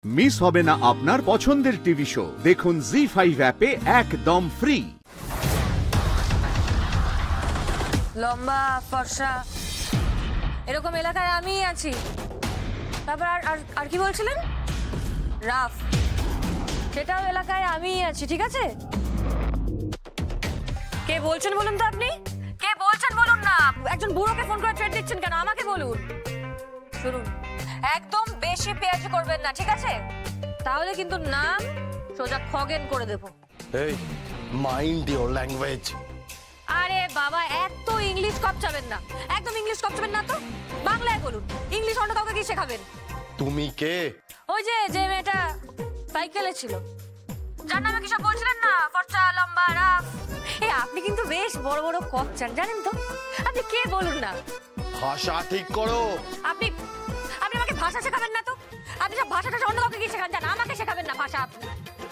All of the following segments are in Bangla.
মিস হবে না আপনার পছন্দের টিভি শো। দেখুন জি5 অ্যাপে একদম ফ্রি। লম্বা ফর্সা এরকম এলাকায় আমি আছি। তারপর আর কি বলছিলেন? রাফ, সেটাও এলাকায় আমি আছি। ঠিক আছে, কে বলছেন বলুন তো? আপনি কে বলছেন বলুন না। একজন বুড়োকে ফোন করে থ্রেট দিচ্ছেন কেন? আমাকে বলুন। শুনুন, একদম বেশি পেঁয়াজি করবেন না, ঠিক আছে? তাহলে কিন্তু নাম সোজা খগেন করে দেব। এই মাইন্ড ইওর ল্যাঙ্গুয়েজ। আরে বাবা, এত ইংলিশ কপচাবেন না, একদম ইংলিশ কপচাবেন না তো। বাংলায় বলুন, ইংলিশ অন্য কাউকে কি শেখাবেন? তুমি কে? ওই যে মেয়েটা সাইকেলে ছিল, যার নামে কি সব বলছিলেন না, ফর্সা লম্বা রাফ। এই আপনি কিন্তু বেশ বড় বড় কপচান, জানেন তো? আপনি কে বলুন না। ভাষা ঠিক করো। আপনি আমাকে ভাষা শেখাবেন না তো। আপনি সব ভাষাটা অন্য কাউকে কি শেখান, জান? আমাকে শেখাবেন না ভাষা।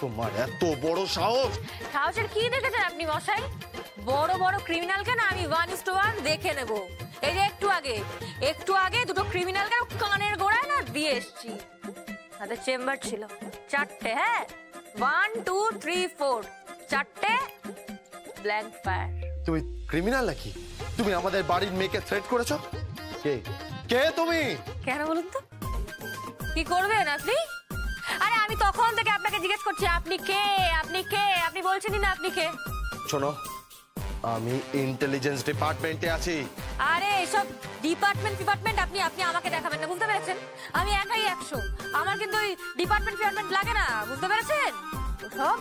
তোমার এত বড় সাহস! সাহসের কি দেখেছেন আপনি মশাই? বড় বড় ক্রিমিনালকে না আমি 1:1 দেখে নেব। এই যে একটু আগে দুটো ক্রিমিনালকে কানের গোড়ায় না দিয়ে এসছি। তাদের চেম্বার ছিল 4টে। হ্যাঁ, 1 2 3 4 4টে ব্ল্যাঙ্ক ফায়ার। তুমি ক্রিমিনাল নাকি? তুমি আমাদের বাড়ির মেয়েকে থ্রেট করেছো? কে কে তুমি? কেন বলুন তো? কি করবেন আপনি? আরে আমি তখন থেকে আপনাকে জিজ্ঞেস করছি আপনি কে, আপনি কে? আপনি বলছেনই না আপনি কে। শোনো, আমি ইন্টেলিজেন্স ডিপার্টমেন্টে আছি। আরে এসব ডিপার্টমেন্ট আপনি আমাকে দেখাবেন না, বুঝতে পেরেছেন? আমি একাই 100। আমার কিন্তু ওই ডিপার্টমেন্ট লাগে না, বুঝতে পেরেছেন? সব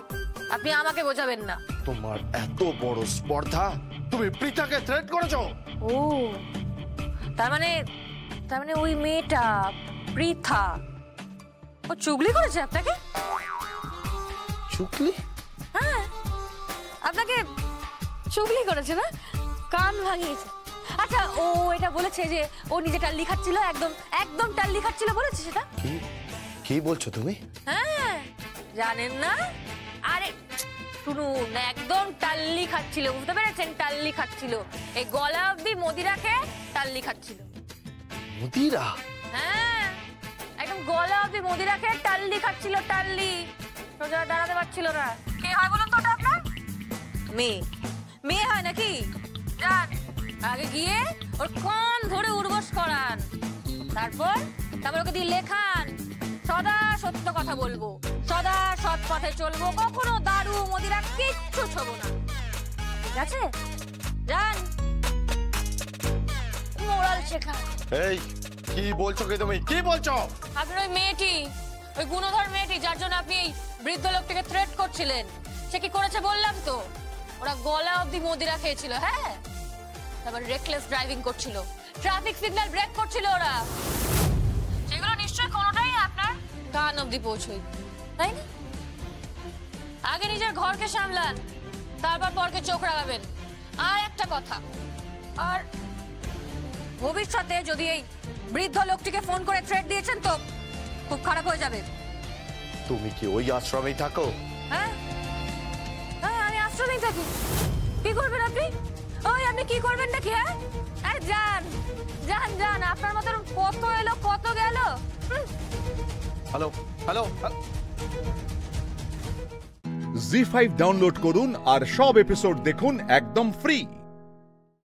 আপনি আমাকে বোঝাবেন না। তোমার এত বড় স্পর্ধা, তুমি প্রীতাকে থ্রেট করেছো? ও, তার মানে ওই মেয়েটা পৃথা, ও চুগলি করেছে আপনাকে? চুগলি? হ্যাঁ, আপনাকে চুগলি করেছে না, কান ভাঙিয়েছে। আচ্ছা, ও এটা বলেছে যে ও নিজে টাল্লি খাচ্ছিল, একদম টাল্লি খাচ্ছিল, বলেছে সেটা? কি বলছো তুমি? হ্যাঁ, জানেন না? আরে শুনুন, একদম টাল্লি খাচ্ছিল, বুঝতে পেরেছেন? টাল্লি খাচ্ছিল, এই গলা অব্দি মদিরা খেয়ে টাল্লি খাচ্ছিল। মদিরা? হ্যাঁ, একদম গলা অব্দি মদিরা খেয়ে টাল্লি খাচ্ছিল, টাল্লি। সোজা দাঁড়াতে পারছিল না। কে হয় বলুন তো ওটা আপনার? মেয়ে হয় নাকি? যান আগে গিয়ে ওর কান ধরে উর্বশ করান, তারপর ওকে দিয়ে লেখান সদা সত্য কথা বলবো, সদা সৎ পথে চলবো, কখনো দারু মদিরা কিচ্ছু ছোবো না, ঠিক আছে? যান, মোরাল শেখা। এই কি বলছো? কি তুমি কি বলছো? আপনার ওই মেয়েটি, ওই গুণধর মেয়েটি যার জন্য আপনি এই বৃদ্ধ লোকটিকে থ্রেট করছিলেন, সে কি করেছে বললাম তো। ওরা গলা অবধি মদিরা খেয়েছিল। হ্যাঁ, তারপর রেকলেস ড্রাইভিং করছিল, ট্রাফিক সিগন্যাল ব্রেক করছিল ওরা। সেগুলো নিশ্চয়ই কোনোটাই আপনার কান অবধি পৌঁছই, তাই না? আগে নিজের ঘরকে সামলান, তারপর পরকে চোখ রাখাবেন। আর একটা কথা, আর ভবিষ্যতে যদি এই বৃদ্ধ লোকটিকে ফোন করে থ্রেট দিয়েছেন তো খুব খারাপ হয়ে যাবে। তুমি কি ওই আশ্রমেই থাকো? হ্যাঁ, আমি আশ্রমেই থাকি। কি করবেন আপনি? আপনি কি করবেন নাকি? হ্যাঁ, আরে যান, আপনার মতন কত এলো কত গেল। হ্যালো জি5 ডাউনলোড করুন আর সব এপিসোড দেখুন একদম ফ্রি।